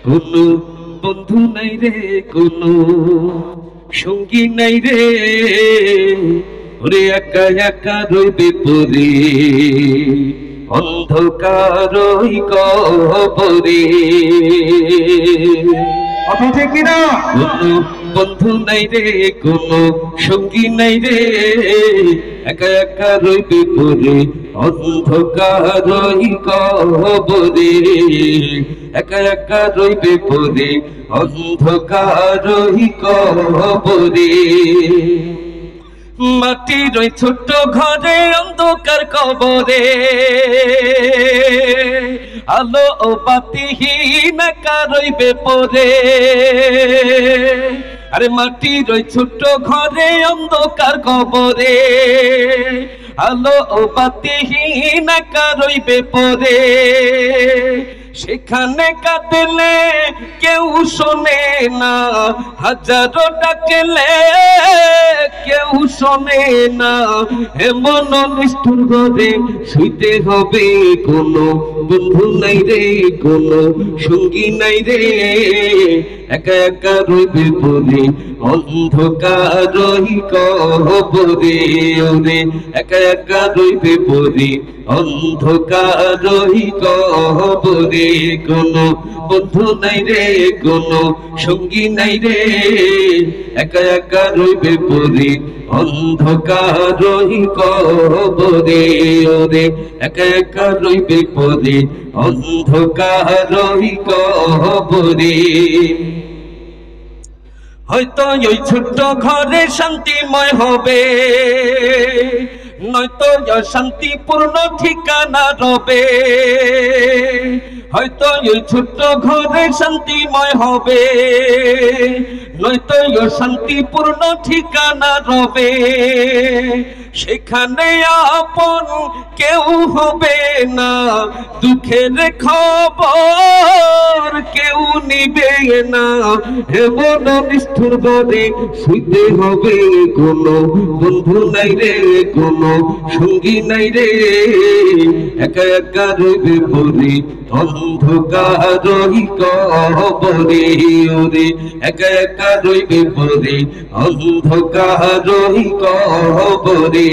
কোনো বন্ধু নাই রে, কোনো সঙ্গী নাই রে, ওরে একা একা রইবে পড়ে অন্ধকারই কবরে। কথা ঠিক কিনা? কোনো বন্ধু নাই রে, কোনো সঙ্গী নাই রে, একা একা রইবে পড়ে অন্ধকারই কবরে। একা একা রইবে পড়ে অন্ধকারই কবরে। মাটির ওই ছোট্ট ঘরে অন্ধকার কবরে, আলো ও বাতিহীন একা রইবে পড়ে। আরে মাটির ওই ছোট্ট ঘরে অন্ধকার কবরে, আলো ও বাতিহীন একা রইবে পড়ে। সেখানে কাঁদলে কেউ শোনে না, হাজারো ডাকলে কেউ শোনে না। এমন নিষ্ঠুর ঘরে শুইতে হবে, কোনো বন্ধু নাই রে, কোনো সঙ্গী নাই রে, একা একা রইবে পড়ে অন্ধকারই কবরে। ওরে একা একা রইবে পড়ে অন্ধকারই কবরে। কোনো বন্ধু নাই রে, কোনো সঙ্গী নাই রে, একা একা রইবে পড়ে অন্ধকারই কবরে। ওরে একা একা রইবে পড়ে অন্ধকারই কবরে। হয়তো ওই ছোট্ট ঘরে শান্তিময় হবে, নয়তো শান্তিপূর্ণ ঠিকানা রবে। হয়তো ওই ছোট্ট ঘরে শান্তিময় হবে, নয়তো শান্তিপূর্ণ ঠিকানা রবে। সেখানে আপন কেউ হবে না, দুঃখের খবর কেউ নিবে না। এমন নিষ্ঠুর ঘরে শুইতে হবে, কোনো বন্ধু নাই রে, কোনো সঙ্গী নাই রে, একা একা রইবে পড়ে অন্ধকারই কবরে। ওরে একা একা রইবে পড়ে অন্ধকারই কবরে।